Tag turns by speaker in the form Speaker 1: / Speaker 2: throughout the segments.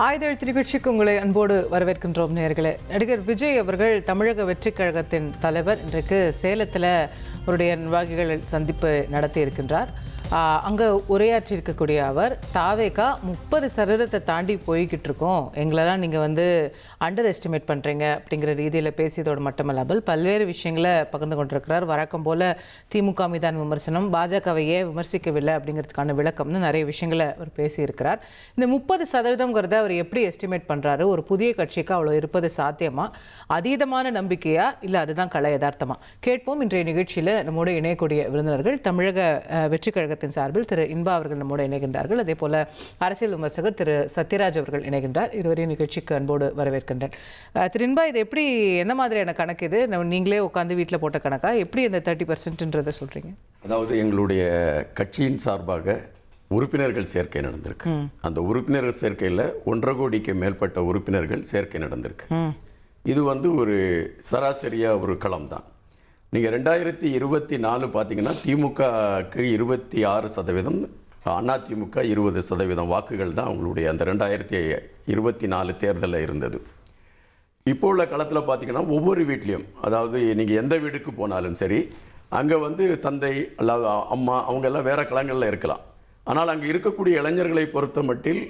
Speaker 1: ஆயுத எழுத்து நிகழ்ச்சிக்கு உங்களை அன்போடு வரவேற்கின்றோம் நேயர்களே. நடிகர் விஜய் அவர்கள் தமிழக வெற்றிக் கழகத்தின் தலைவர் இன்றைக்கு சேலத்தில் அவருடைய நிர்வாகிகள் சந்திப்பு நடத்தி இருக்கின்றார். அங்கே உரையாற்றி இருக்கக்கூடிய அவர் தாவேகா 30% தாண்டி போய்கிட்டு இருக்கோம், எங்களெல்லாம் நீங்கள் அண்டர் எஸ்டிமேட் பண்ணுறீங்க அப்படிங்கிற ரீதியில் பேசியதோடு மட்டுமல்லாமல் பல்வேறு விஷயங்களை பகிர்ந்து கொண்டிருக்கிறார். வழக்கம் போல் திமுக மீதான விமர்சனம், பாஜகவையே விமர்சிக்கவில்லை அப்படிங்கிறதுக்கான விளக்கம்னு நிறைய விஷயங்களை அவர் பேசியிருக்கிறார். இந்த 30%ங்கிறத அவர் எப்படி எஸ்டிமேட் பண்ணுறாரு? ஒரு புதிய கட்சிக்கு அவ்வளோ இருப்பது சாத்தியமா? அதீதமான நம்பிக்கையா இல்லை அதுதான் கலை யதார்த்தமா? கேட்போம். இன்றைய நிகழ்ச்சியில் நம்மோடு இணையக்கூடிய விருந்தினர்கள் தமிழக வெற்றிக் கழகத்தின் சார்பில் திரு இன்பா அவர்கள் நம்மோடு இணைகின்றார்கள். அதே போல அரசியல் விமர்சகர் திரு சத்யராஜ் அவர்கள் இணைகின்றார். இருவரையும் நிகழ்ச்சிக்கு அன்போடு வரவேற்கின்றேன். திரு இன்பா, இது எப்படி, என்ன மாதிரியான கணக்கு இது? நீங்களே உட்காந்து வீட்டில் போட்ட கணக்கா? எப்படி இந்த 30%ன்றதை சொல்றீங்க?
Speaker 2: அதாவது எங்களுடைய கட்சியின் சார்பாக உறுப்பினர்கள் சேர்க்கை நடந்திருக்கு. அந்த உறுப்பினர்கள் சேர்க்கையில் 1.5 கோடிக்கு மேற்பட்ட உறுப்பினர்கள் சேர்க்கை நடந்திருக்கு. இது ஒரு சராசரியா ஒரு களம் தான். நீங்கள் 2024 பார்த்தீங்கன்னா திமுகக்கு 26%, அதிமுக 20% வாக்குகள் தான் அவங்களுடைய அந்த 2024 தேர்தலில் இருந்தது. இப்போ உள்ள களத்தில் பார்த்தீங்கன்னா ஒவ்வொரு வீட்லேயும், அதாவது நீங்கள் எந்த வீட்டுக்கு போனாலும் சரி, அங்கே தந்தை அல்லது அம்மா அவங்கெல்லாம் வேறு களங்களில் இருக்கலாம். ஆனால் அங்கே இருக்கக்கூடிய இளைஞர்களை பொறுத்த மட்டில்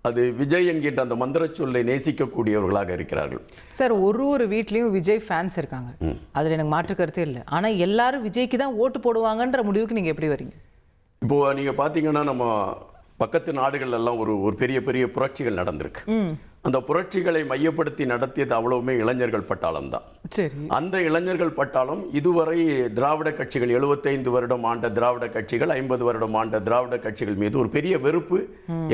Speaker 2: அது விஜய் என்கின்ற அந்த மந்திர சொல்லை நேசிக்கக்கூடியவர்களாக இருக்கிறார்கள்.
Speaker 1: சார், ஒரு வீட்லேயும் விஜய் ஃபேன்ஸ் இருக்காங்க, அதில் எனக்கு மாற்று கருத்தே இல்லை. ஆனால் எல்லாரும் விஜய்க்கு தான் ஓட்டு போடுவாங்கன்ற முடிவுக்கு நீங்கள் எப்படி வரீங்க?
Speaker 2: இப்போது நீங்கள் பார்த்தீங்கன்னா நம்ம பக்கத்து நாடுகள் எல்லாம் ஒரு பெரிய பெரிய புரட்சிகள் நடந்திருக்கு. அந்த புரட்சிகளை மையப்படுத்தி நடத்தியது அவ்வளவுமே இளைஞர்கள் பட்டாளம் தான்.
Speaker 1: சரி, அந்த
Speaker 2: இளைஞர்கள் பட்டாளம் இதுவரை திராவிட கட்சிகள் 75 வருடம் ஆண்ட திராவிட கட்சிகள், 50 வருடம் ஆண்ட திராவிட கட்சிகள் மீது ஒரு பெரிய வெறுப்பு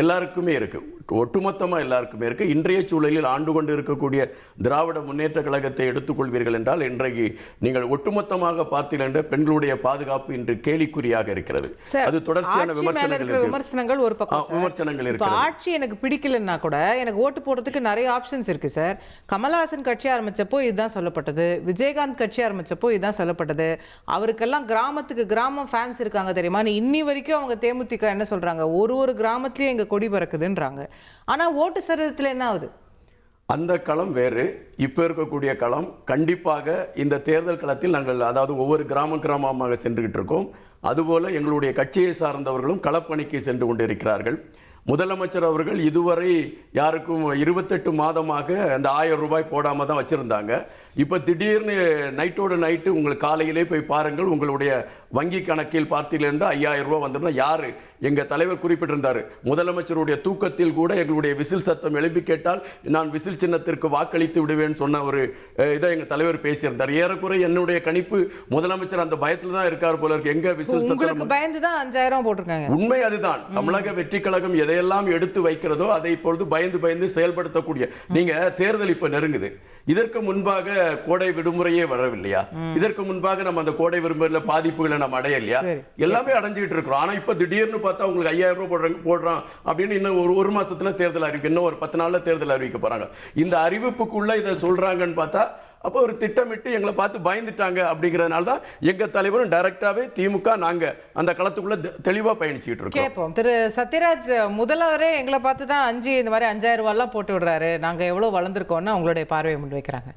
Speaker 2: எல்லாருக்குமே இருக்கு, ஒட்டுமொத்தமா எல்லாருக்குமே இருக்கு. இன்றைய சூழலில் ஆண்டு கொண்டு இருக்கக்கூடிய திராவிட முன்னேற்ற கழகத்தை எடுத்துக்கொள்வீர்கள் என்றால் இன்றைக்கு நீங்கள் ஒட்டுமொத்தமாக பார்த்தீர்கள் என்ற பெண்களுடைய பாதுகாப்பு இன்று கேலிக்குறியாக இருக்கிறது. அது தொடர்ச்சியான
Speaker 1: விமர்சனங்கள் ஒரு பக்கம்,
Speaker 2: விமர்சனங்கள் இருக்கு.
Speaker 1: ஆட்சி எனக்கு பிடிக்கலன்னா கூட எனக்கு ஓட்டு போடுறதுக்கு நிறைய ஆப்ஷன்ஸ் இருக்கு சார். கமல்ஹாசன் கட்சி ஆரம்பிச்சப்போ இதுதான் சொல்லப்பட்டது, விஜயகாந்த் கட்சி ஆரம்பிச்சப்போ இதுதான் சொல்லப்பட்டது. அவருக்கெல்லாம் கிராமத்துக்கு கிராமம் ஃபேன்ஸ் இருக்காங்க தெரியுமா? இன்னி வரைக்கும் அவங்க தேமுதிக என்ன சொல்றாங்க, ஒரு கிராமத்திலயும் எங்க கொடி பறக்குதுன்றாங்க. ஆனா ஓட்டு சதவீதத்தில் என்ன ஆகுது?
Speaker 2: அந்த களம் வேறு, இப்போ இருக்கக்கூடிய களம். கண்டிப்பாக இந்த தேர்தல் களத்தில் நாங்கள் அதாவது ஒவ்வொரு கிராமமாக சென்றுகிட்டு இருக்கோம். அதுபோல எங்களுடைய கட்சியை சார்ந்தவர்களும் களப்பணிக்கு சென்று கொண்டிருக்கிறார்கள். முதலமைச்சர் அவர்கள் இதுவரை யாருக்கும் 28 மாதமாக அந்த 1000 ரூபாய் போடாமல் தான் வச்சுருந்தாங்க. இப்போ திடீர்னு நைட்டோடு நைட்டு உங்களுக்கு காலையிலே போய் பாருங்கள், உங்களுடைய வங்கி கணக்கில் பார்த்தீர்கள் என்று 5000 ரூபாய் வந்துடும். யார்? எங்கள் தலைவர் குறிப்பிட்டிருந்தார், முதலமைச்சருடைய தூக்கத்தில் கூட எங்களுடைய விசில் சத்தம் எழுப்பி கேட்டால் நான் விசில் சின்னத்திற்கு வாக்களித்து விடுவேன் சொன்ன ஒரு இதை எங்கள் தலைவர் பேசியிருந்தார். ஏறக்குறை என்னுடைய கணிப்பு முதலமைச்சர் அந்த பயத்தில் தான் இருக்கார் போல இருக்கு. எங்க விசில் சத்தம்
Speaker 1: பயந்து தான் 5000 போட்டிருக்காங்க.
Speaker 2: உண்மை அதுதான். தமிழக வெற்றி கழகம் எதையெல்லாம் எடுத்து வைக்கிறதோ அதை இப்பொழுது பயந்து செயல்படுத்தக்கூடிய, நீங்க தேர்தல் இப்ப நெருங்குது. இதற்கு முன்பாக கோடை விடுமுறையே வரவில்லையா? இதற்கு முன்பாக நம்ம அந்த கோடை விடுமுறையில பாதிப்புகளை நம்ம அடையலையா? எல்லாமே அடைஞ்சிட்டு இருக்கிறோம். ஆனா இப்ப திடீர்னு பார்த்தா உங்களுக்கு 5000 ரூபாய் போடுறான் அப்படின்னு இன்னும் ஒரு மாசத்துல தேர்தல் அறிவிக்க, இன்னும் ஒரு 10 நாள்ல தேர்தல் அறிவிக்க போறாங்க. இந்த அறிவிப்புக்குள்ள இதை சொல்றாங்கன்னு பார்த்தா அப்போ ஒரு திட்டமிட்டு எங்களை பார்த்து பயந்துட்டாங்க. அப்படிங்கிறதுனால தான் எங்க தலைவரும் டைரக்டாவே திமுக நாங்க அந்த களத்துக்குள்ள தெளிவா பயணிச்சுட்டு இருக்கோம்.
Speaker 1: கேட்போம். திரு சத்யராஜ், முதல்வரே எங்களை பார்த்து தான் இந்த மாதிரி 5000 ரூபாய்லாம் போட்டு விடுறாரு, நாங்க எவ்வளவு வளர்ந்துருக்கோம்னு அவங்களுடைய பார்வையை முன்வைக்கிறாங்க.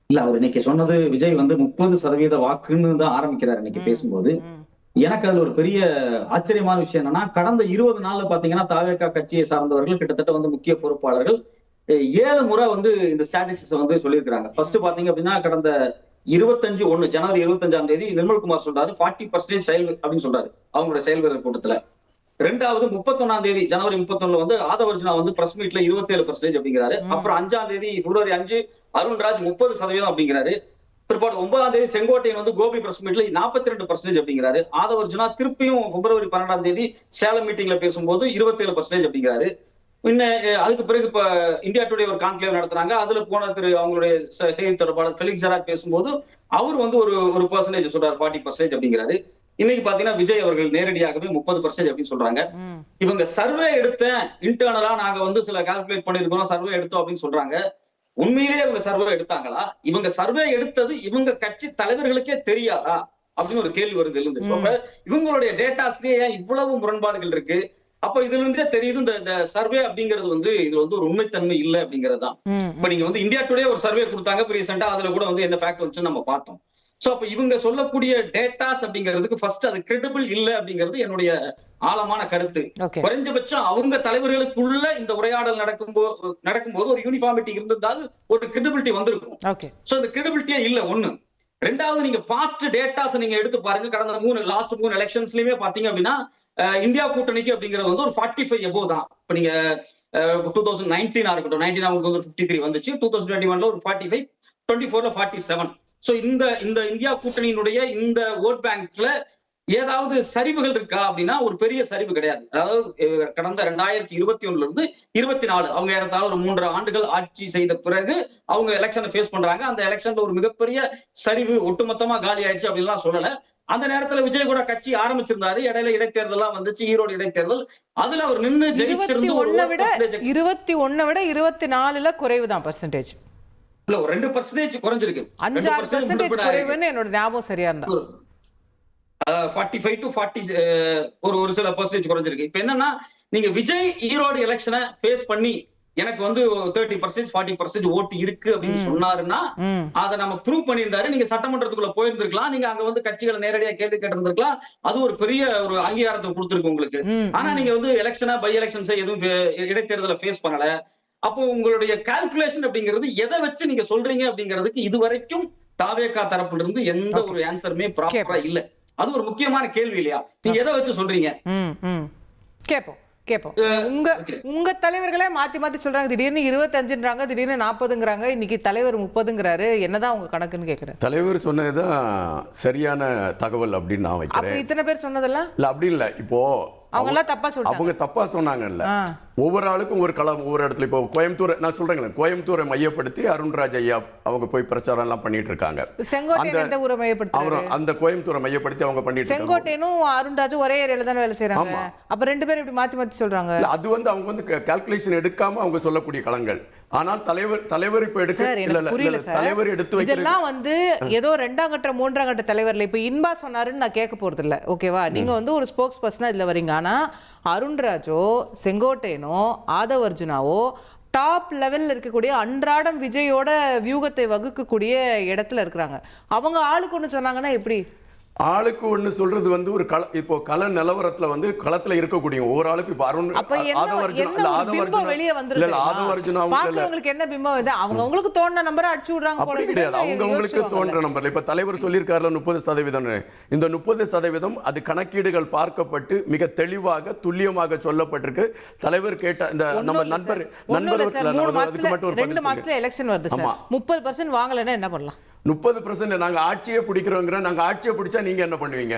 Speaker 3: இல்ல, அவர் இன்னைக்கு சொன்னது விஜய் 30% வாக்குன்னு தான் ஆரம்பிக்கிறார் இன்னைக்கு பேசும்போது. எனக்கு அதுல ஒரு பெரிய ஆச்சரியமான விஷயம் என்னன்னா, கடந்த 20 நாள்ல பாத்தீங்கன்னா தாவேகா கட்சியை சார்ந்தவர்கள் கிட்டத்தட்ட முக்கிய பொறுப்பாளர்கள் 7 முறை இந்த ஸ்டாட்டிஸ்டிக்ஸ் சொல்லியிருக்காங்க. ஃபர்ஸ்ட் பாத்தீங்க அப்படின்னா கடந்த 25/1 ஜனவரி 25ஆம் தேதி நிர்மல்குமார் சொல்றாரு 40% செயல் அப்படின்னு சொல்றாரு அவங்களுடைய செயல் வீரர் கூட்டத்துல. ரெண்டாவது 31ஆம் தேதி ஜனவரி 31 ஆதவர்ஜுனா பிரஸ் மீட்ல 27% அப்படிங்கிறாரு. அப்புறம் 5ஆம் தேதி பிப்ரவரி 5 அருண்ராஜ் 30% அப்படிங்கிறாரு. பிற்பாடு 9ஆம் தேதி செங்கோட்டையன் கோபி பிரஸ் மீட்ல 42% அப்படிங்கிறாரு. ஆதவர்ஜுனா திருப்பியும் பிப்ரவரி 12ஆம் தேதி சேலம் மீட்டிங்ல பேசும்போது 27% அப்படிங்கிறாரு. அதுக்கு பிறகு இப்ப இந்தியா டுடே ஒரு கான்க்ளேவ் நடத்துறாங்க. அதுல போன அவங்களுடைய செய்தி தொடர்பாளர் ஃபெலிக்ஸ் ஜெராக் பேசும்போது அவர் ஒரு பர்சன்டேஜ் சொல்றாரு, 40% அப்படிங்கிறாரு. இன்னைக்கு பாத்தீங்கன்னா விஜய் அவர்கள் நேரடியாகவே 30% அப்படின்னு சொல்றாங்க. இவங்க சர்வே எடுத்த இன்டர்னலா நாங்க சில கால்குலேட் பண்ணிருக்கோம், சர்வே எடுத்தோம் அப்படின்னு சொல்றாங்க. உண்மையிலேயே இவங்க சர்வே எடுத்தாங்களா? இவங்க சர்வே எடுத்தது இவங்க கட்சி தலைவர்களுக்கே தெரியாதா அப்படின்னு ஒரு கேள்வி வருது. இவங்களுடைய டேட்டாஸ்லயே இவ்வளவு முரண்பாடுகள் இருக்கு. அப்ப இதுல இருந்தே தெரியுது இந்த சர்வே அப்படிங்கிறது வந்து இது வந்து ஒரு உண்மைத்தன்மை இல்லை அப்படிங்கிறது தான். இப்ப நீங்க வந்து இந்தியா டுடே ஒரு சர்வே கொடுத்தாங்க ரீசெண்டா, அதுல கூட வந்து என்ன ஃபேக்ட் வந்துச்சு நம்ம பார்த்தோம். சோ அப்ப இவங்க சொல்லக்கூடிய டேட்டாஸ் அப்படிங்கிறதுக்கு ஃபர்ஸ்ட் அது கிரெடிபிள் இல்ல அப்படிங்கிறது என்னுடைய ஆழமான கருத்து. குறைஞ்சபட்சம் அவங்க தலைவர்களுக்குள்ள இந்த உரையாடல் நடக்கும்போது ஒரு யூனிஃபார்மிட்டி இருந்திருந்தால் ஒரு கிரெடிபிலிட்டி வந்திருக்கும். சோ அந்த கிரெடிபிலிட்டியே இல்ல ஒண்ணு. ரெண்டாவது, நீங்க பாஸ்ட் டேட்டாஸ் நீங்க எடுத்து பாருங்க. கடந்த லாஸ்ட் 3 எலெக்ஷன்ஸ்லயுமே பாத்தீங்க அப்படின்னா இந்தியா கூட்டணிக்கு அப்படிங்கிறது வந்து ஒரு 45 எபோவ் தான். இப்ப நீங்க 2019 இருக்கட்டும், 19 அவங்களுக்கு வந்து 53 வந்துச்சு, 2021 ஒரு 45, 24 47. சோ இந்த இந்தியா கூட்டணியினுடைய இந்த ஓட் பேங்க்ல ஏதாவது சரிவுகள் இருக்கா அப்படின்னா ஒரு பெரிய சரிவு கிடையாது. அதாவது கடந்த 2021 இருந்து 24 அவங்க ஏறத்தாழ ஒரு 3 ஆண்டுகள் ஆட்சி செய்த பிறகு அவங்க எலெக்ஷனை ஃபேஸ் பண்றாங்க. அந்த எலெக்ஷன்ல ஒரு மிகப்பெரிய சரிவு, ஒட்டுமொத்தமா காலி ஆயிடுச்சு அப்படின்லாம் சொல்லல. அந்த நேரத்துல விஜய் கூட கட்சி ஆரம்பிச்சிருந்தாரு. இடையில இடைத்தேர்தல் வந்துச்சு, ஈரோடு இடைத்தேர்தல். அதுல அவர் நின்று
Speaker 1: 21 விட 24ல குறைவுதான் பெர்சன்டேஜ்.
Speaker 3: இல்ல ஒரு 2% குறைஞ்சிருக்கு.
Speaker 1: 5% குறைவுன்னு என்னோட ஞாபகம் சரியா இருந்தா
Speaker 3: 45 to 40 ஒரு சில பெர்சன்டேஜ் குறைஞ்சிருக்கு. இப்ப என்னன்னா, நீங்க விஜய் ஈரோடு எலெக்ஷனை ஃபேஸ் பண்ணி எனக்கு வந்து 30% 40% ஓட்டு இருக்கு அப்படின்னு சொன்னாருன்னா அதை நம்ம ப்ரூவ் பண்ணியிருந்தாரு. நீங்க சட்டமன்றத்துக்குள்ள போயிருந்திருக்கலாம், நீங்க அங்க வந்து கட்சிகளை நேரடியா கேட்டு கேட்டிருந்திருக்கலாம். அது ஒரு பெரிய ஒரு அங்கீகாரத்தை கொடுத்திருக்கு உங்களுக்கு. ஆனா நீங்க வந்து எலெக்ஷனா பை எலெக்ஷன்ஸ் எதுவும் இடைத்தேர்தலை ஃபேஸ் பண்ணல. அப்போ உங்களுடைய கால்குலேஷன் அப்படிங்கிறது எதை வச்சு நீங்க சொல்றீங்க அப்படிங்கிறதுக்கு இதுவரைக்கும் தாவேகா தரப்புல இருந்து எந்த ஒரு ஆன்சருமே ப்ராப்பரா இல்ல. அது ஒரு முக்கியமான கேள்வி இல்லையா? நீங்க எதை வச்சு சொல்றீங்க?
Speaker 1: கேப்போம். உங்க தலைவர்களே மாத்தி மாத்தி சொல்றாங்க. திடீர்னு 25ன்றாங்க, திடீர்னு 40ங்கிறாங்க, இன்னைக்கு தலைவர் 30ங்கிறாரு. என்னதான் உங்க கணக்குன்னு கேக்குறேன்.
Speaker 2: தலைவர் சொன்னதுதான் சரியான தகவல் அப்படின்னு நான் வைக்கிறேன்.
Speaker 1: இத்தனை பேர் சொன்னதெல்லாம்
Speaker 2: இல்ல அப்படி இல்ல. இப்போ
Speaker 1: அவங்க
Speaker 2: தப்பா சொன்னாங்கல்ல. ஒவ்வொரு ஆளுக்கும் ஒரு களம், ஒவ்வொரு இடத்துல. இப்போ கோயம்புத்தூர் நான் சொல்றேன், கோயம்புத்தூரை மையப்படுத்தி அருண்ராஜ் ஐயா அவங்க போய் பிரச்சாரம் எல்லாம் பண்ணிட்டு இருக்காங்க. அந்த கோயம்புத்தூரை மையப்படுத்தி அவங்க பண்ணிட்டு இருக்காங்க.
Speaker 1: செங்கோட்டையனும் அருண்ராஜும் ஒரே ஏரியால தான் வேலை செய்யறாங்க. அப்ப ரெண்டு பேரும் இப்படி மாத்தி மாத்தி சொல்றாங்க.
Speaker 2: அது வந்து அவங்க வந்து கால்குலேஷன் எடுக்காம அவங்க சொல்லக்கூடிய களங்கள். ஆனால் தலைவர் இப்ப தலைவர் எடுத்து
Speaker 1: இதெல்லாம் வந்து ஏதோ 2ஆம் கட்ட 3ஆம் கட்ட தலைவர்ல இப்ப இன்பா சொன்னாருன்னு நான் கேட்க போறது இல்ல. ஓகேவா? நீங்க வந்து ஒரு ஸ்போக்ஸ் பர்சனா இதுல வரீங்க. ஆனா அருண்ராஜோ செங்கோட்டையனோ ஆதவ் அர்ஜுனாவோ டாப் லெவல்ல இருக்கக்கூடிய அன்றாடம் விஜயோட வியூகத்தை வகுக்கக்கூடிய இடத்துல இருக்கிறாங்க. அவங்க ஆளுக்கு ஒண்ணு சொன்னாங்கன்னா எப்படி?
Speaker 2: ஆளுக்கு ஒண்ணு சொல்றது வந்து ஒரு இப்போ கள நிலவரத்துல வந்து களத்துல இருக்கக்கூடிய ஒவ்வொரு ஆளுக்கு இப்ப
Speaker 1: உங்களுக்கு என்ன பிம்பம் வந்து அவங்க உங்களுக்கு தோன்ற நம்பரை அடிச்சு விடுறாங்க போல
Speaker 2: கிடையாது. அவங்களுக்கு தோன்ற நம்பர்ல இப்ப தலைவர் சொல்லியிருக்காருல 30%. இந்த 30% அது கணக்கீடுகள் பார்க்கப்பட்டு மிக தெளிவாக துல்லியமாக சொல்லப்பட்டிருக்கு. தலைவர் கேட்ட இந்த நம்ம நண்பர்
Speaker 1: 2 மாசத்துல எலெக்ஷன் வருது சார். 30% வாங்கலைன்னா என்ன பண்ணலாம்?
Speaker 2: 30% நாங்க ஆட்சியை பிடிக்கிறோங்கிற. நாங்க ஆட்சியை பிடிச்சா நீங்க என்ன பண்ணுவீங்க?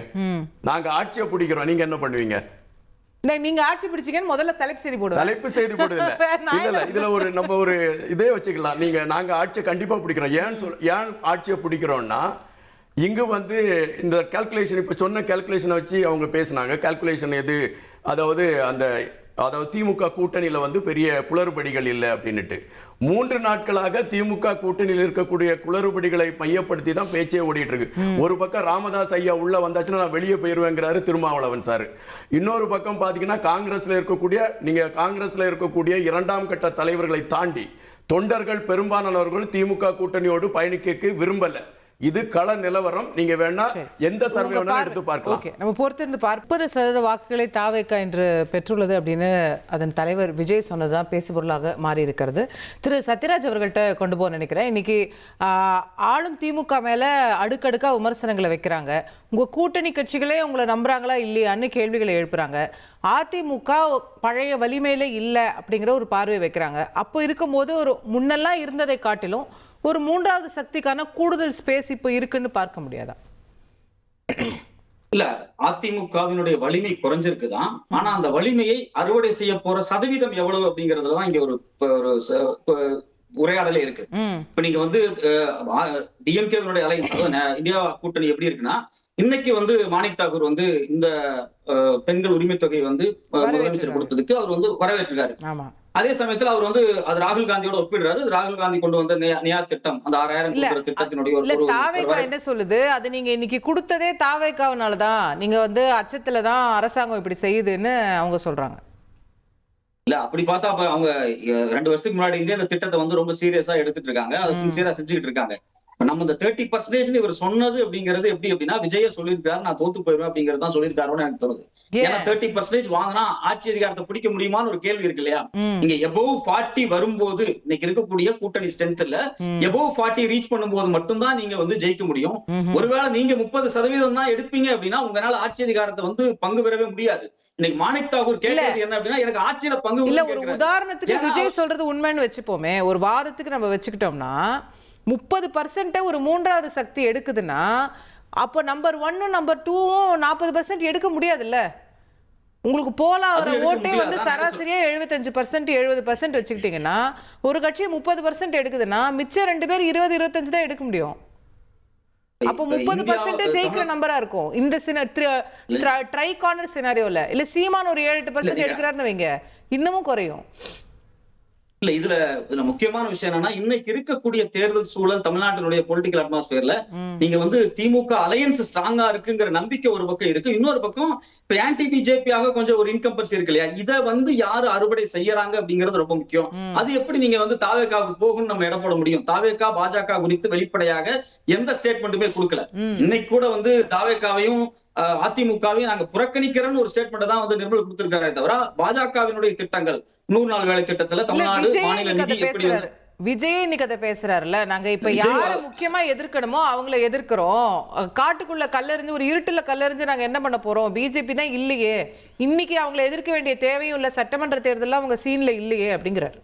Speaker 2: நாங்க ஆட்சியை பிடிக்கிறோம், நீங்க என்ன பண்ணுவீங்க?
Speaker 1: நீங்க ஆட்சி பிடிச்சீங்கன்னு முதல்ல தலைப்பு செய்தி போடுவோம்.
Speaker 2: தலைப்பு செய்தி போடுது இல்ல. இதுல ஒரு நம்ம ஒரு இதே வச்சுக்கலாம். நாங்க ஆட்சியை கண்டிப்பா பிடிக்கிறோம். ஏன் ஆட்சியை பிடிக்கிறோம்னா, இங்க வந்து இந்த கால்குலேஷன் இப்ப சொன்ன கால்குலேஷனை வச்சு அவங்க பேசினாங்க. கால்குலேஷன் எது? அதாவது திமுக கூட்டணியில வந்து பெரிய குளறுபடிகள் இல்லை அப்படின்னுட்டு 3 நாட்களாக திமுக கூட்டணியில் இருக்கக்கூடிய குளறுபடிகளை மையப்படுத்தி தான் பேச்சே ஓடிட்டு இருக்கு. ஒரு பக்கம் ராமதாஸ் ஐயா உள்ள வந்தாச்சுன்னா நான் வெளியே போயிருவேங்கிறாரு திருமாவளவன் சார். இன்னொரு பக்கம் பாத்தீங்கன்னா காங்கிரஸ்ல இருக்கக்கூடிய 2ஆம் கட்ட தலைவர்களை தாண்டி தொண்டர்கள் பெரும்பாலானவர்கள் திமுக கூட்டணியோடு பயணிக்க விரும்பல. இது கள நிலவரம். நீங்க வேணா எந்த சர்வே வேணா எடுத்து பார்க்கலாம்.
Speaker 1: ஓகே, நம்ம பொறுத்திருந்து 40% வாக்குகளை தாவேகா என்று பெற்றுள்ளது அப்படின்னு அதன் தலைவர் விஜய் சொன்னதுதான் பேசுபொருளாக மாறி இருக்கிறது. திரு சத்யராஜ் அவர்கள்ட்ட கொண்டு போக நினைக்கிறேன். இன்னைக்கு ஆளும் திமுக மேல அடுக்கடுக்கா விமர்சனங்களை வைக்கிறாங்க. உங்க கூட்டணி கட்சிகளே உங்களை நம்புறாங்களா இல்லையான்னு கேள்விகளை எழுப்புறாங்க. அதிமுக பழைய வலிமையில இல்லை அப்படிங்கிற ஒரு பார்வை வைக்கிறாங்க. அப்போ இருக்கும்போது ஒரு முன்னெல்லாம் இருந்ததை காட்டிலும் ஒரு 3வது சக்திக்கான கூடுதல் ஸ்பேஸ் இப்போ இருக்குன்னு பார்க்க முடியாதா?
Speaker 3: இல்ல, அதிமுகவினுடைய வலிமை குறைஞ்சிருக்குதான். ஆனா அந்த வலிமையை அறுவடை செய்ய போற சதவீதம் எவ்வளவு அப்படிங்கறதுலதான் இங்க ஒரு உரையாடலே இருக்கு. இப்ப நீங்க வந்து டிஎம்கேவினுடைய அலைன்ஸ், இந்தியா கூட்டணி எப்படி இருக்குன்னா, இன்னைக்கு வந்து மாணிக் தாக்கூர் வந்து இந்த பெண்கள் உரிமை தொகை வந்து முதலமைச்சர் கொடுத்ததுக்கு அவர் வந்து வரவேற்றிருக்காரு. அதே சமயத்துல அவர் வந்து அது ராகுல் காந்தியோட ஒப்பிடுறாரு. ராகுல் காந்தி கொண்டு வந்த நியா திட்டம், அந்த 6000 திட்டத்தினுடைய
Speaker 1: தாவேகா என்ன சொல்லுது? அது நீங்க இன்னைக்கு கொடுத்ததே தாவேகாவினாலதான், நீங்க வந்து அச்சத்துலதான் அரசாங்கம் இப்படி செய்யுதுன்னு அவங்க சொல்றாங்க.
Speaker 3: இல்ல அப்படி பார்த்தா அப்ப அவங்க 2 வருஷத்துக்கு முன்னாடி இருந்தே இந்த திட்டத்தை வந்து ரொம்ப சீரியஸா எடுத்துட்டு இருக்காங்க, அதை சின்சியரா செஞ்சுக்கிட்டு இருக்காங்க. இப்ப நம்ம இந்த 30% இவர் சொன்னது அப்படிங்கிறது எப்படி அப்படின்னா, விஜய சொல்லியிருக்காரு நான் தோத்து போயிருவேன் அப்படிங்கிறது தான் சொல்லியிருக்காருன்னு எனக்கு தோணுது. ஏன்னா 30% வாங்கினா ஆட்சி அதிகாரத்தை பிடிக்க முடியுமான்னு ஒரு கேள்வி இருக்கு இல்லையா? இங்க எபோவ் 40 வரும்போது இன்னைக்கு இருக்கக்கூடிய கூட்டணி ஸ்ட்ரென்த்ல எபோவ் 40 ரீச் பண்ணும்போது மட்டும்தான் நீங்க வந்து ஜெயிக்க முடியும். ஒருவேளை நீங்க 30% தான் எடுப்பீங்க அப்படின்னா உங்களால ஆட்சி அதிகாரத்தை வந்து பங்கு பெறவே முடியாது. இன்னைக்கு மாணிக் தாகூர் கேட்கறது என்ன அப்படின்னா, எனக்கு ஆட்சியில பங்கு
Speaker 1: இல்ல ஒரு உதாரணத்துக்கு விஜய் சொல்றது உண்மைன்னு வச்சுப்போமே, ஒரு வாதத்துக்கு நம்ம வச்சுக்கிட்டோம்னா 30% ஒரு மூன்றாவது சக்தி எடுக்குதுன்னா அப்போ நம்பர் 1 நம்பர் 2வும் 40% எடுக்க முடியாதுல்ல. உங்களுக்கு போலாகிற ஓட்டே வந்து சராசரியா 75% 70% வச்சுக்கிட்டீங்கன்னா ஒரு கட்சி 30% எடுக்குதுன்னா மிச்சம் 2 பேர் 20-25 தான் எடுக்க முடியும். அப்போ 30% ஜெயிக்கிற நம்பரா இருக்கும் இந்த ட்ரை கார்னர் சினாரியோல. இல்ல சீமான் ஒரு 7-8% எடுக்கிறாருன்னு வைங்க, இன்னமும் குறையும்.
Speaker 3: இல்ல இதுல முக்கியமான விஷயம் என்னன்னா, இன்னைக்கு இருக்கக்கூடிய தேர்தல் சூழல் தமிழ்நாட்டினுடைய பொலிட்டிக்கல் அட்மாஸ்பியர்ல நீங்க வந்து திமுக அலையன்ஸ் ஸ்ட்ராங்கா இருக்குங்கிற நம்பிக்கை ஒரு பக்கம் இருக்கு. இன்னொரு பக்கம் இப்ப ஆன்டி பிஜேபியாக கொஞ்சம் ஒரு இன்கம்பல்சி இருக்கு இல்லையா? இதை வந்து யாரு அறுவடை செய்யறாங்க அப்படிங்கிறது ரொம்ப முக்கியம். அது எப்படி நீங்க வந்து தாவேகாவுக்கு போகும்னு நம்ம இடம் போட முடியும்? தாவேகா பாஜக குறித்து வெளிப்படையாக எந்த ஸ்டேட்மெண்ட்டுமே கொடுக்கல. இன்னைக்கு கூட வந்து தாவேகாவையும் அதிமுகவையும் நாங்க புறக்கணிக்கிறோம்னு ஒரு ஸ்டேட்மெண்ட் தான் வந்து நிர்மல் கொடுத்திருக்காரே தவிர, பாஜகவினுடைய திட்டங்கள் 100 நாள் வேலை திட்டத்துல தமிழ்நாடு மாநில நிதி எப்படி
Speaker 1: விஜய் இன்னைக்கு அதை பேசுறாருல, நாங்க இப்ப யார முக்கியமா எதிர்க்கணுமோ அவங்கள எதிர்க்கிறோம். காட்டுக்குள்ள கல்லறிஞ்சு ஒரு இருட்டுல கல்லறிஞ்சு நாங்க என்ன பண்ண போறோம்? பிஜேபி தான் இல்லையே, இன்னைக்கு அவங்களை எதிர்க்க வேண்டிய தேவையும் இல்ல, சட்டமன்ற தேர்தல் அவங்க சீன்ல இல்லையே அப்படிங்கிறாரு.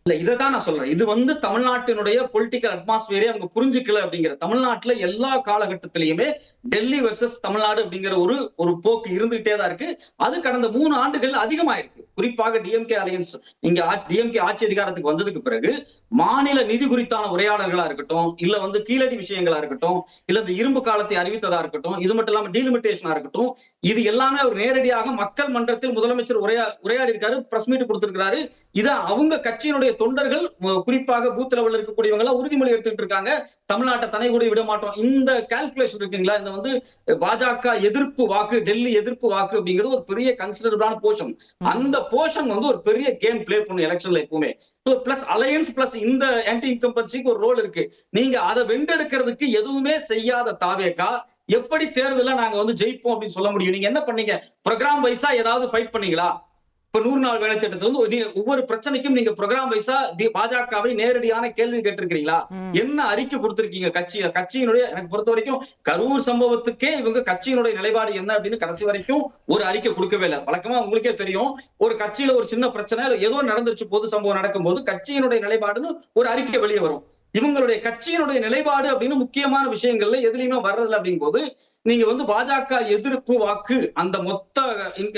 Speaker 3: இல்ல இதைதான் நான் சொல்றேன். இது வந்து தமிழ்நாட்டினுடைய பொலிட்டிக்கல் அட்மாஸ்பியரே அவங்க புரிஞ்சுக்கல அப்படிங்கிற. தமிழ்நாட்டுல எல்லா காலகட்டத்திலயுமே டெல்லி வெர்சஸ் தமிழ்நாடு அப்படிங்கிற ஒரு போக்கு இருந்துகிட்டே தான் இருக்கு. அது கடந்த 3 ஆண்டுகள் அதிகமாயிருக்கு. குறிப்பாக டிஎம்கே அலையன்ஸ் இங்க டிஎம்கே ஆட்சி அதிகாரத்துக்கு வந்ததுக்கு பிறகு மாநில நிதி குறித்தான உரையாடல்களா இருக்கட்டும், இல்ல வந்து கீழடி விஷயங்களா இருக்கட்டும், இல்ல இந்த இரும்பு காலத்தை அறிவித்ததா இருக்கட்டும், இது மட்டும் இல்லாம டீலிமிட்டேஷனா இருக்கட்டும், இது எல்லாமே அவர் நேரடியாக மக்கள் மன்றத்தில் முதலமைச்சர் உரையாடி இருக்காரு, பிரஸ் மீட் கொடுத்திருக்காரு. இதை அவங்க கட்சியினுடைய தொண்டர்கள் குறிப்பாக பூத் லெவல்ல இருக்கக்கூடியவங்க எல்லாம் உறுதிமொழி எடுத்துட்டு இருக்காங்க. தமிழ்நாட்டை தனி கூட விட மாட்டோம். இந்த கால்குலேஷன் இருக்குங்களா, இந்த வந்து பாஜக எதிர்ப்பு வாக்கு, டெல்லி எதிர்ப்பு வாக்கு அப்படிங்கிறது ஒரு பெரிய கன்சிடரபிளான போர்ஷன். அந்த போர்ஷன் வந்து ஒரு பெரிய கேம் பிளே பண்ணும் எலெக்ஷன்ல எப்பவுமே. பிளஸ் அலையன்ஸ் பிளஸ் இந்த ஆன்டி இன்கம்பன்சிக்கு ஒரு ரோல் இருக்கு. நீங்க அதை வென்றெடுக்கிறதுக்கு எதுவுமே செய்யாத தாவேகா எப்படி தேர்தல நாங்க வந்து ஜெயிப்போம் அப்படின்னு சொல்ல முடியும்? நீங்க என்ன பண்ணீங்க? ப்ரோக்ராம் வைஸா ஏதாவது ஃபைட் பண்ணீங்களா? இப்ப 100 நாள் வேலை திட்டத்துல வந்து ஒவ்வொரு பிரச்சனைக்கும் நீங்க ப்ரோக்ராம் வைஸா பாஜகவை நேரடியான கேள்வி கேட்டிருக்கீங்களா? என்ன அறிக்கை கொடுத்திருக்கீங்க கட்சியினுடைய? எனக்கு பொறுத்த வரைக்கும் கரூர் சம்பவத்துக்கே இவங்க கட்சியினுடைய நிலைப்பாடு என்ன அப்படின்னு கடைசி வரைக்கும் ஒரு அறிக்கை கொடுக்கவே இல்லை. வழக்கமா உங்களுக்கே தெரியும், ஒரு கட்சியில ஒரு சின்ன பிரச்சனை ஏதோ நடந்துருச்சு, பொது சம்பவம் நடக்கும் போது கட்சியினுடைய நிலைப்பாடுன்னு ஒரு அறிக்கை வெளியே வரும். இவங்களுடைய கட்சியினுடைய நிலைப்பாடு அப்படின்னு முக்கியமான விஷயங்கள்ல எதுலையுமே வர்றதில்ல. அப்படிங்கும் போது நீங்க வந்து பாஜக எதிர்ப்பு வாக்கு அந்த மொத்த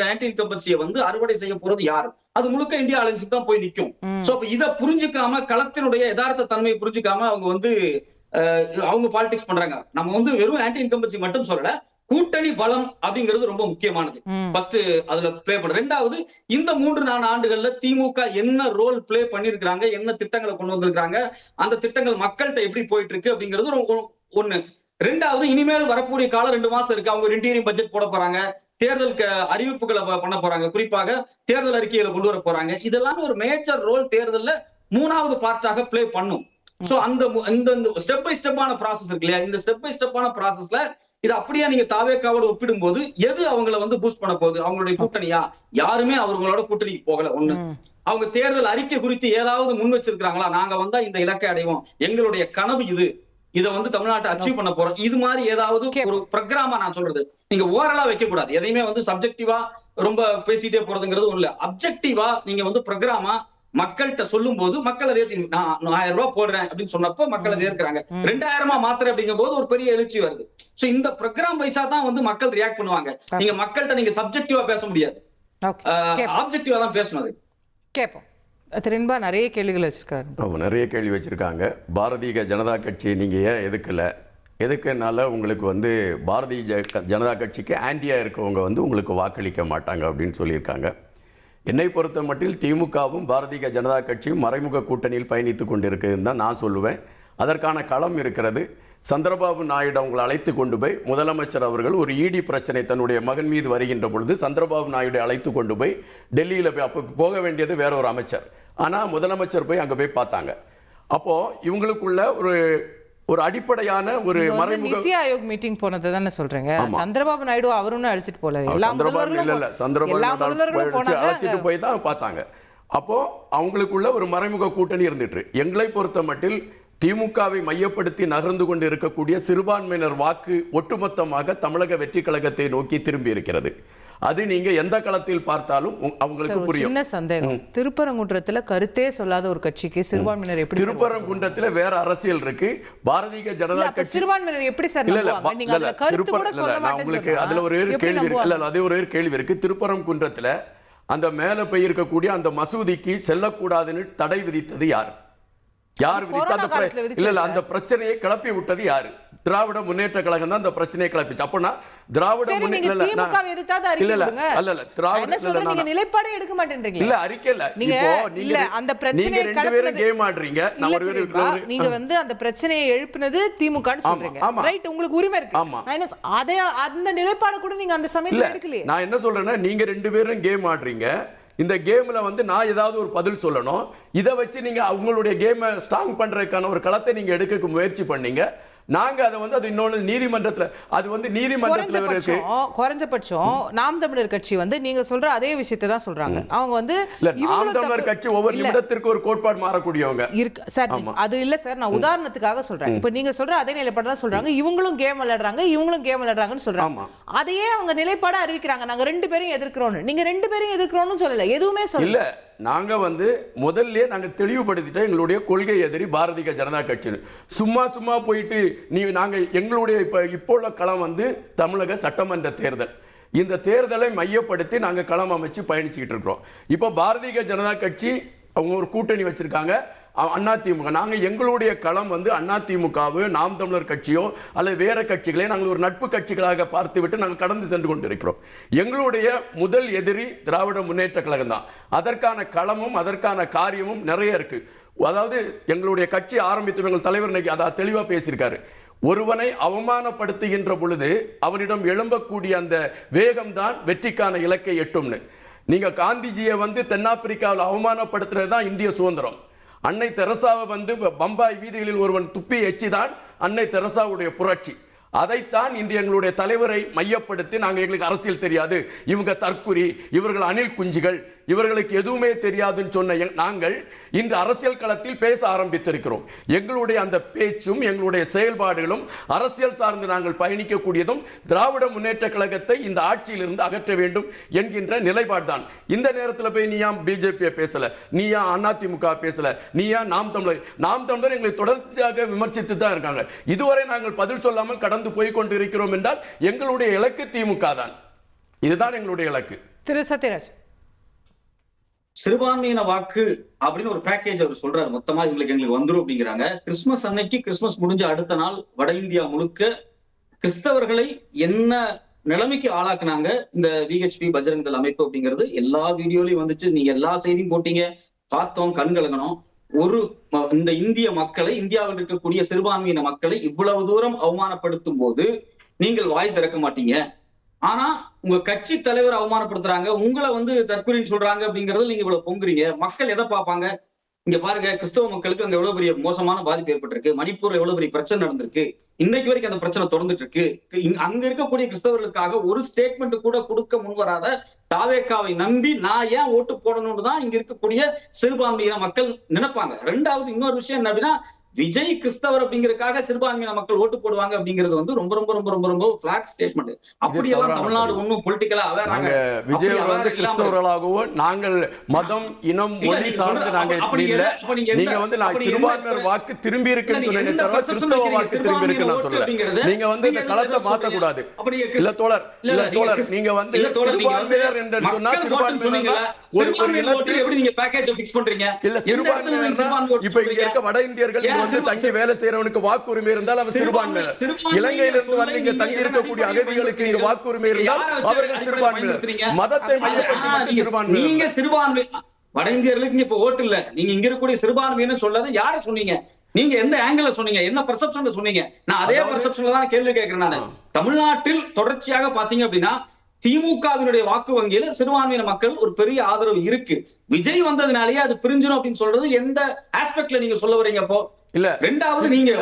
Speaker 3: ஆன்டி இன்கம்பன்சியை வந்து அறுவடை செய்ய போறது யாரு? அது முழுக்க இந்தியா அலையன்ஸுக்கு தான் போய் நிற்கும். சோ அப்ப இதை புரிஞ்சுக்காம, களத்தினுடைய யதார்த்த தன்மையை புரிஞ்சுக்காம அவங்க வந்து அவங்க பாலிடிக்ஸ் பண்றாங்க. நம்ம வந்து வெறும் ஆன்டி இன்கம்பன்சி மட்டும் சொல்லல, கூட்டணி பலம் அப்படிங்கிறது ரொம்ப முக்கியமானது. ஃபர்ஸ்ட் அதுல பிளே பண்ண. ரெண்டாவது, இந்த 3-4 ஆண்டுகள்ல திமுக என்ன ரோல் பிளே பண்ணிருக்காங்க, என்ன திட்டங்களை கொண்டு வந்திருக்காங்க, அந்த திட்டங்கள் மக்கள்கிட்ட எப்படி போயிட்டு இருக்கு அப்படிங்கிறது ஒண்ணு. ரெண்டாவது, இனிமேல் வரக்கூடிய காலம் 2 மாசம் இருக்கு. அவங்க இன்டீரியர் பட்ஜெட் போட போறாங்க, தேர்தலுக்கு அறிவிப்புகளை பண்ண போறாங்க, குறிப்பாக தேர்தல் அறிக்கைகளை கொண்டு வர போறாங்க. இதெல்லாம் ஒரு மேஜர் ரோல் தேர்தல்ல 3வது பார்ட்டாக பிளே பண்ணும். சோ அந்த ஸ்டெப் பை ஸ்டெப்பான ப்ராசஸ் இருக்கு இல்லையா? இந்த ஸ்டெப் பை ஸ்டெப்பான ப்ராசஸ்ல இது அப்படியே நீங்க தாவேகாவோட ஒப்பிடும் போது எது அவங்களை வந்து பூஸ்ட் பண்ண போகுது? அவங்களுடைய கூட்டணியா? யாருமே அவங்களோட கூட்டணிக்கு போகல. ஒண்ணு, அவங்க தேர்தல் அறிக்கை குறித்து ஏதாவது முன் வச்சிருக்காங்களா? நாங்க வந்தா இந்த இலக்கை அடைவோம், எங்களுடைய கனவு இது, இதை வந்து தமிழ்நாட்டை அச்சீவ் பண்ண போறோம், இது மாதிரி ஏதாவது ஒரு ப்ரோக்ராமா? நான் சொல்றது நீங்க ஓரலா வைக்க கூடாது. எதையுமே வந்து சப்ஜெக்டிவா ரொம்ப பேசிட்டே போறதுங்கிறது ஒண்ணு இல்ல. அப்ஜெக்டிவா நீங்க வந்து ப்ரோக்ராமா மக்கள்கிட்ட சொல்லும் போது மக்கள் அதை நான் 1000 ரூபாய் போடுறேன் அப்படின்னு சொன்னப்போ மக்கள் அதை ஏற்கிறாங்க. 2000 மாத்திரம் அப்படிங்கும் போது ஒரு பெரிய எழுச்சி வருது. சோ இந்த ப்ரோக்ராம் வைஸா தான் வந்து மக்கள் ரியாக்ட் பண்ணுவாங்க. நீங்க மக்கள்கிட்ட நீங்க சப்ஜெக்டிவா பேச முடியாது, ஆப்ஜெக்டிவா தான் பேசணும். அது கேட்போம்.
Speaker 1: திரும்ப நிறைய கேள்விகள் வச்சிருக்காங்க.
Speaker 2: நிறைய கேள்வி வச்சிருக்காங்க. பாரதிய ஜனதா கட்சி நீங்க ஏன் எதுக்கல? எதுக்குனால உங்களுக்கு வந்து பாரதிய ஜனதா கட்சிக்கு ஆன்டியா இருக்கவங்க வந்து உங்களுக்கு வாக்களிக்க மாட்டாங்க அப்படின்னு சொல்லியிருக்காங்க. என்னை பொறுத்த மட்டில் திமுகவும் பாரதிய ஜனதா கட்சியும் மறைமுக கூட்டணியில் பயணித்து கொண்டிருக்குதுன்னு தான் நான் சொல்லுவேன். அதற்கான களம் இருக்கிறது. சந்திரபாபு நாயுடு அவங்களை அழைத்து கொண்டு போய் முதலமைச்சர் அவர்கள் ஒரு இடி பிரச்சனை தன்னுடைய மகன் மீது வருகின்ற பொழுது சந்திரபாபு நாயுடு அழைத்து கொண்டு போய் டெல்லியில் போய் அப்போ போக வேண்டியது வேற ஒரு அமைச்சர், ஆனால் முதலமைச்சர் போய் அங்கே போய் பார்த்தாங்க. அப்போ இவங்களுக்குள்ள ஒரு அடிப்படையான ஒரு மறைமுக
Speaker 1: நித்தி ஆயோக் மீட்டிங் போனது தானே சொல்றீங்க. சந்திரபாபு நாயுடு அவரும் அழைச்சிட்டு போல,
Speaker 2: அழைச்சிட்டு போய் தான் பார்த்தாங்க. அப்போ அவங்களுக்குள்ள ஒரு மறைமுக கூட்டணி இருந்துட்டு, எங்களை பொறுத்த மட்டில் திமுகவை மையப்படுத்தி நகர்ந்து கொண்டு இருக்கக்கூடிய சிறுபான்மையினர் வாக்கு ஒட்டுமொத்தமாக தமிழக வெற்றி கழகத்தை நோக்கி திரும்பி இருக்கிறது. அது நீங்க எந்த களத்தில் பார்த்தாலும் அவங்களுக்கு புரியும்.
Speaker 1: சின்ன சந்தேகம், திருப்பரங்குன்றத்துல கருத்தே சொல்லாத ஒரு கட்சிக்கு சிறுபான்மையினர் எப்படி?
Speaker 2: திருப்பரங்குன்றத்துல வேற அரசியல் இருக்கு. பாரதிய ஜனதா கட்சி
Speaker 1: சிறுபான்மையினர் எப்படி சார்?
Speaker 2: உங்களுக்கு அதுல ஒரு கேள்வி இருக்கு. இல்ல அதே ஒரு கேள்வி இருக்கு. திருப்பரங்குன்றத்துல அந்த மேல போய் இருக்கக்கூடிய அந்த மசூதிக்கு செல்லக்கூடாதுன்னு தடை விதித்தது யாரு? யார் விதித்த அந்த பிரச்சனையை கிளப்பி விட்டது யாரு? திராவிட முன்னேற்ற கழகம் தான் அந்த பிரச்சனையை கிளப்பிச்சு. அப்பனா திராவிட
Speaker 1: நிலைப்பாடு எடுக்க மாட்டேன்றீங்க.
Speaker 2: இல்ல அறிக்கையில
Speaker 1: நீங்க அந்த பிரச்சனையை
Speaker 2: கேம் ஆடுறீங்க.
Speaker 1: நீங்க வந்து அந்த பிரச்சனையை எழுப்பினது திமுகன்னு சொல்றீங்க. ரைட், உங்களுக்கு உரிமை இருக்கு. அதே அந்த நிலைப்பாடு கூட நீங்க அந்த சமயத்துல எடுக்கலையே.
Speaker 2: நான் என்ன சொல்றேன்னா, நீங்க ரெண்டு பேரும் கேம் ஆடுறீங்க. இந்த கேம்ல வந்து நான் ஏதாவது ஒரு பதில் சொல்லணும். இதை வச்சு நீங்க அவங்களுடைய கேமை ஸ்ட்ராங் பண்றதுக்கான ஒரு களத்தை நீங்க எடுக்க முயற்சி பண்ணீங்க. நாங்க அதை வந்து அது இன்னொன்று நீதிமன்றத்துல, அது வந்து நீதிமன்றத்துல
Speaker 1: குறைஞ்சபட்சம் நாம் தமிழர் கட்சி வந்து நீங்க சொல்ற அதே விஷயத்தை தான் சொல்றாங்க. அவங்க வந்து
Speaker 2: நாம் தமிழர் கட்சி ஒவ்வொரு நிமிடத்திற்கு ஒரு கோட்பாடு மாறக்கூடியவங்க
Speaker 1: இருக்கு சார். அது இல்ல சார், நான் உதாரணத்துக்காக சொல்றேன். இப்ப நீங்க சொல்ற அதே நிலைப்பாடு தான் சொல்றாங்க. இவங்களும் கேம் விளையாடுறாங்க, இவங்களும் கேம் விளையாடுறாங்கன்னு சொல்றாங்க. அதையே அவங்க நிலைப்பாட அறிவிக்கிறாங்க. நாங்க ரெண்டு பேரும் எதிர்க்கிறோம். நீங்க ரெண்டு பேரும் எதிர்க்கிறோம்னு சொல்லல, எதுவுமே சொல்லல.
Speaker 2: நாங்க வந்து முதல்ல நாங்க தெளிவுபடுத்திட்டோம், எங்களுடைய கொள்கை எதிரி பாரதிய ஜனதா கட்சி. சும்மா போயிட்டு நாங்க எங்களுடைய இப்போ உள்ள களம் வந்து தமிழக சட்டமன்ற தேர்தல். இந்த தேர்தலை மையப்படுத்தி நாங்க களம் அமைச்சு பயணிச்சுக்கிட்டு இருக்கிறோம். இப்போ பாரதிய ஜனதா கட்சி அவங்க ஒரு கூட்டணி வச்சிருக்காங்க, அதிமுக. நாங்கள் எங்களுடைய களம் வந்து அதிமுகவோ நாம் தமிழர் கட்சியோ அல்லது வேற கட்சிகளே நாங்கள் ஒரு நட்பு கட்சிகளாக பார்த்துவிட்டு நாங்கள் கடந்து சென்று கொண்டிருக்கிறோம். எங்களுடைய முதல் எதிரி திராவிட முன்னேற்ற கழகம் தான். அதற்கான களமும் அதற்கான காரியமும் நிறைய இருக்கு. அதாவது எங்களுடைய கட்சி ஆரம்பித்து எங்கள் தலைவர் அதாவது தெளிவாக பேசியிருக்காரு. ஒருவனை அவமானப்படுத்துகின்ற பொழுது அவனிடம் எழும்பக்கூடிய அந்த வேகம்தான் வெற்றிக்கான இலக்கை எட்டும்னு. நீங்க காந்திஜியை வந்து தென்னாப்பிரிக்காவில் அவமானப்படுத்துறது தான் இந்திய சுதந்திரம். அன்னை தெரசாவை வந்து பம்பாய் வீதிகளில் ஒருவன் துப்பி எச்சிதான் அன்னை தெரசாவுடைய புரட்சி. அதைத்தான் இன்று எங்களுடைய தலைவரை மையப்படுத்தி நாங்கள் எங்களுக்கு அரசியல் தெரியாது, இவங்க தற்குறி, இவர்கள் அணில் குஞ்சுகள், இவர்களுக்கு எதுவுமே தெரியாதுன்னு சொன்ன நாங்கள் இன்று அரசியல் களத்தில் பேச ஆரம்பித்திருக்கிறோம். எங்களுடைய அந்த பேச்சும் எங்களுடைய செயல்பாடுகளும் அரசியல் சார்ந்து நாங்கள் பயணிக்கக்கூடியதும் திராவிட முன்னேற்ற கழகத்தை இந்த ஆட்சியிலிருந்து அகற்ற வேண்டும் என்கின்ற நிலைப்பாடு தான். இந்த நேரத்தில் போய் நீ ஏன் பிஜேபியை பேசல, நீ ஏன் அதிமுக பேசல, நீ ஏன் நாம் தமிழர் எங்களை தொடர்ச்சியாக விமர்சித்து தான் இருக்காங்க. இதுவரை நாங்கள் பதில் சொல்லாமல் கடந்து போய் கொண்டு இருக்கிறோம் என்றால் எங்களுடைய இலக்கு திமுக தான். இதுதான் எங்களுடைய இலக்கு.
Speaker 1: திரு சத்யராஜ்,
Speaker 3: சிறுபான்மையின வாக்கு அப்படின்னு ஒரு பேக்கேஜ் அவர் சொல்றாரு, மொத்தமா எங்களுக்கு வந்துரும் அப்படிங்கிறாங்க. கிறிஸ்துமஸ் அன்னைக்கு, கிறிஸ்துமஸ் முடிஞ்ச அடுத்த நாள் வட இந்தியா முழுக்க கிறிஸ்தவர்களை என்ன நிலைமைக்கு ஆளாக்குனாங்க இந்த விஹெச்பி பஜ்ரங் தள் அமைப்பு அப்படிங்கிறது எல்லா வீடியோலயும் வந்துச்சு. நீங்க எல்லா செய்தியும் போட்டீங்க, பார்த்தோம், கண்கலங்கணும். இந்த இந்திய மக்களை, இந்தியாவில் இருக்கக்கூடிய சிறுபான்மையின மக்களை இவ்வளவு தூரம் அவமானப்படுத்தும் போது நீங்கள் வாய் திறக்க மாட்டீங்க. ஆனா உங்க கட்சி தலைவர் அவமானப்படுத்துறாங்க, உங்களை வந்து தற்கொலைன்னு சொல்றாங்க அப்படிங்கறது நீங்க இவ்வளவு பொங்குறீங்க. மக்கள் எதை பார்ப்பாங்க? இங்க பாருங்க, கிறிஸ்தவ மக்களுக்கு அங்க எவ்வளவு பெரிய மோசமான பாதிப்பு ஏற்பட்டிருக்கு, மணிப்பூர்ல எவ்வளவு பெரிய பிரச்சனை நடந்திருக்கு, இன்னைக்கு வரைக்கும் அந்த பிரச்சனை தொடர்ந்துட்டு இருக்கு. அங்க இருக்கக்கூடிய கிறிஸ்தவர்களுக்காக ஒரு ஸ்டேட்மெண்ட் கூட கொடுக்க முன்வராத தாவேக்காவை நம்பி நான் ஏன் ஓட்டு போடணும்னு தான் இங்க இருக்கக்கூடிய சிறுபான்மையின மக்கள் நினைப்பாங்க. ரெண்டாவது இன்னொரு விஷயம் என்ன அப்படின்னா, விஜய் கிறிஸ்தவர் அப்படிங்கறதுக்காக சிறுபான்மையின மக்கள் ஓட்டு போடுவாங்க அப்படிங்கிறது வந்து ரொம்ப ரொம்ப ரொம்ப ரொம்ப ரொம்ப பிளாட் ஸ்டேட்மெண்ட். அப்படியெல்லாம் தமிழ்நாடு ஒன்றும் பொலிட்டிக்கலா
Speaker 2: விஜய் வந்து கிறிஸ்தவர்களாகவோ நாங்கள் மதம், இனம், மொழி சார்ந்து நாங்க இல்ல. நீங்க வந்து நான் சிறுபான்மையர் வாக்கு திரும்பி இருக்குன்னு சொன்னேன், கிறிஸ்தவ வாக்கு திரும்பி இருக்குன்னு நான் சொல்லல. நீங்க வந்து இந்த களத்தை மாத்த கூடாது. இல்ல தோழர், நீங்க வந்து சிறுபான்மையர் என்று சொன்னா சிறுபான்மையினர் ஒரு இனத்தில் எப்படி நீங்க பேக்கேஜ் ஃபிக்ஸ் பண்றீங்க? இல்ல சிறுபான்மையினர் இப்ப இங்க இருக்க வட இந்தியர்கள் வந்து தங்கி வேலை செய்யறவனுக்கு வாக்குரிமை இருந்தால் அவர் சிறுபான்மையினர். இலங்கையிலிருந்து வந்து இங்க தங்கி இருக்கக்கூடிய அகதிகளுக்கு இங்க வாக்குரிமை இருந்தால் அவர்கள் சிறுபான்மையினர். மதத்தை மையப்படுத்தி சிறுபான்மையினர்.
Speaker 3: நீங்க சிறுபான்மை வட இந்தியர்களுக்கு இப்ப ஓட்டு இல்ல, நீங்க இங்க இருக்கக்கூடிய சிறுபான்மையினர் சொல்லாத யார சொன்னீங்க? நீங்க எந்த ஆங்கிள் சொன்னீங்க, என்ன பெர்செப்ஷன்ல சொன்னீங்க? நான் அதே பெர்செப்ஷன்ல தான் கேள்வி கேட்கிறேன் நானு. தமிழ்நாட்டில் தொடர்ச்சியாக பாத்தீங்க அப்படின்னா திமுகவினுடைய வாக்கு வங்கியில சிறுபான்மையின மக்கள் ஒரு பெரிய ஆதரவு இருக்கு. விஜய் வந்ததுனாலேயே அது பிரிஞ்சிடும் அப்படின்னு சொல்றது எந்த ஆஸ்பெக்ட்ல நீங்க சொல்ல வரீங்க? அப்போ
Speaker 2: இல்ல,
Speaker 3: ரெண்டாவது நீங்க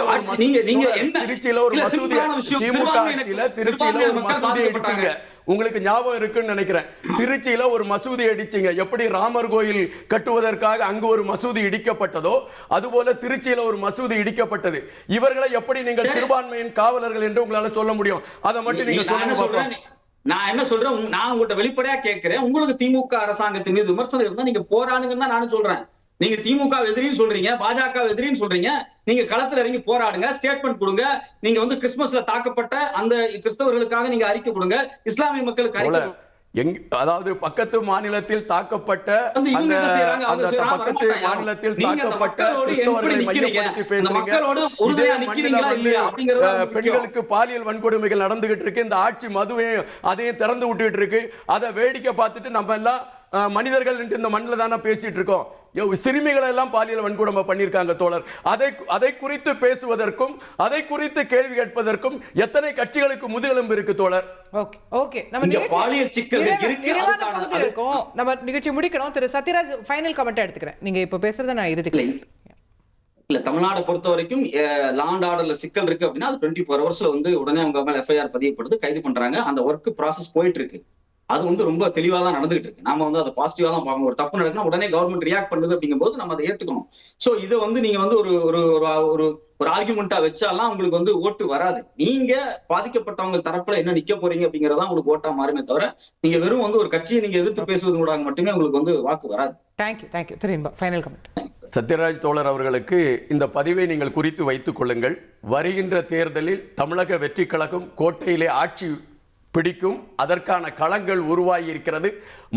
Speaker 3: என்ன
Speaker 2: திருச்சியில ஒரு மசூதி, திமுக ஆட்சியில திருச்சியில ஒரு மசூதி அடிச்சீங்க, உங்களுக்கு ஞாபகம் இருக்குன்னு நினைக்கிறேன். திருச்சியில ஒரு மசூதி அடிச்சீங்க. எப்படி ராமர் கோயில் கட்டுவதற்காக அங்கு ஒரு மசூதி இடிக்கப்பட்டதோ அதுபோல திருச்சியில ஒரு மசூதி இடிக்கப்பட்டது. இவர்களை எப்படி நீங்கள் சிறுபான்மையின் காவலர்கள் என்று உங்களால சொல்ல முடியும்? அதை மட்டும் நீங்க சொல்லுங்க.
Speaker 3: நான் என்ன சொல்றேன், நான் உங்கள்கிட்ட வெளிப்படையா கேட்கிறேன், உங்களுக்கு திமுக அரசாங்கத்தின் மீது விமர்சனம் இருந்தா நீங்க போராடுங்கன்னு தான் நானும் சொல்றேன். நீங்க திமுக எதிரின்னு சொல்றீங்க, பாஜக எதிரின்னு சொல்றீங்க, நீங்க களத்துல இறங்கி போராடுங்க, ஸ்டேட்மெண்ட் கொடுங்க. நீங்க வந்து கிறிஸ்துமஸ்ல தாக்கப்பட்ட அந்த கிறிஸ்தவர்களுக்காக நீங்க அறிக்கை கொடுங்க, இஸ்லாமிய மக்களுக்கு அறிக்கை.
Speaker 2: அதாவது பக்கத்து மாநிலத்தில் தாக்கப்பட்ட அந்த பக்கத்து மாநிலத்தில் தாக்கப்பட்ட கிறிஸ்தவர்களை மையப்படுத்தி பேசுறீங்க. இதே மண்ணில வந்து பெண்களுக்கு பாலியல் வன்கொடுமைகள் நடந்துகிட்டு இருக்கு. இந்த ஆட்சி மதுவையும் அதையும் திறந்து விட்டுட்டு இருக்கு. அதை வேடிக்கை பார்த்துட்டு நம்ம எல்லாம் மனிதர்கள் இந்த மண்ணில் தானே பேசிட்டு இருக்கோம். சிறுமிகளை எல்லாம் பாலியல் வன்கொடுமை பண்ணியிருக்காங்க தோழர். அதை குறித்து பேசுவதற்கும் அதை குறித்து கேள்வி கேட்பதற்கும் எத்தனை கட்சிகளுக்கு முதுகெலும்பு இருக்கு தோழர்?
Speaker 1: ஓகே, நம்ம நிகழ்ச்சி முடிக்கணும். திரு சத்யராஜ் ஃபைனல் கமெண்ட் எடுத்துக்கிறேன். நீங்க இப்ப பேசுறத நான் இறுதிக்கல.
Speaker 3: இல்ல, தமிழ்நாடு பொறுத்த வரைக்கும் லா அண்ட் ஆர்டர்ல சிக்கல் இருக்கு அப்படின்னா அது 24 ஹவர்ஸ்ல வந்து உடனே அவங்க மேல எஃப்ஐஆர் பதியப்படுது, கைது பண்றாங்க. அந்த ஒர்க் ப்ராசஸ் போயிட்டு இருக்கு. அது வந்து ரொம்ப தெளிவா தான் நடந்துகிட்டு இருக்கு. நாம வந்து அதை பாசிட்டிவா தான் பார்க்கணும். ஒரு தப்பு நடக்குன்னா உடனே கவர்மெண்ட் ரியாக்ட் பண்ணுது அப்படிங்கும்போது நம்ம அதை ஏத்துக்கணும். சோ இதை வந்து நீங்க வந்து ஒரு ஒரு ஒரு ஆர்குமெண்டா வச்சாலாம் உங்களுக்கு வந்து ஓட்டு வராது. நீங்க பாதிக்கப்பட்டவங்க தரப்புல என்ன நிக்க போறீங்க அப்படிங்கறதா உங்களுக்கு ஓட்டா மாறுமே தவிர நீங்க வெறும் வந்து ஒரு கட்சியை நீங்க எதிர்த்து பேசுவது கூட மட்டுமே உங்களுக்கு வந்து வாக்கு வராது.
Speaker 1: தேங்க்யூ. திரும்ப ஃபைனல் கமெண்ட்.
Speaker 2: சத்யராஜ் தோழர் அவர்களுக்கு இந்த பதிவை நீங்கள் குறித்து வைத்துக் கொள்ளுங்கள். வருகின்ற தேர்தலில் தமிழக வெற்றி கழகம் கோட்டையிலே ஆட்சி பிடிக்கும். அதற்கான களங்கள் உருவாகி இருக்கிறது.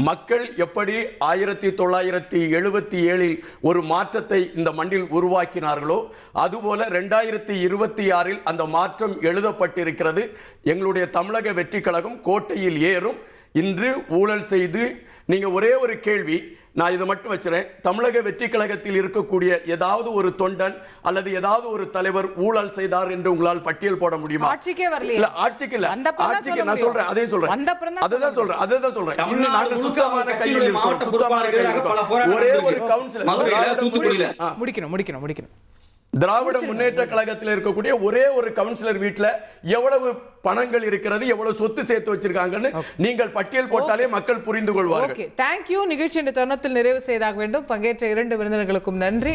Speaker 2: மக்கள் எப்படி 1977 ஒரு மாற்றத்தை இந்த மண்ணில் உருவாக்கினார்களோ அதுபோல 2026 அந்த மாற்றம் எழுதப்பட்டிருக்கிறது. எங்களுடைய தமிழக வெற்றி கழகம் கோட்டையில் ஏறும். இன்று ஊழல் செய்து நீங்க ஒரே ஒரு கேள்வி நான் இதை மட்டும் வச்சுறேன். தமிழக வெற்றி கழகத்தில் இருக்கக்கூடிய ஏதாவது ஒரு தொண்டன் அல்லது ஏதாவது ஒரு தலைவர் ஊழல் செய்தார் என்று உங்களால் பட்டியல் போட முடியுமா?
Speaker 1: ஆட்சிக்கே வரல.
Speaker 2: இல்ல, ஆட்சிக்கு இல்ல, ஆட்சிக்கு நான் சொல்றேன், அதே சொல்றேன், அதுதான் சொல்றேன். இன்னும் நாங்கள் சுத்தமான கையில் இருக்கோம், சுத்தமான கையில் இருக்கோம். ஒரே ஒரு கவுன்சிலர்
Speaker 1: முடிக்கணும்.
Speaker 2: திராவிட முன்னேற்ற கழகத்தில் இருக்கக்கூடிய ஒரே ஒரு கவுன்சிலர் வீட்டுல எவ்வளவு பணங்கள் இருக்கிறது, எவ்வளவு சொத்து சேர்த்து வச்சிருக்காங்கன்னு நீங்கள் பட்டியல் போட்டாலே மக்கள் புரிந்து கொள்வார்கள்.
Speaker 1: Okay, thank you. நிகழ்ச்சி இந்த தருணத்தில் நிறைவு செய்தாக வேண்டும். பங்கேற்ற 2 விருந்தினர்களுக்கும் நன்றி.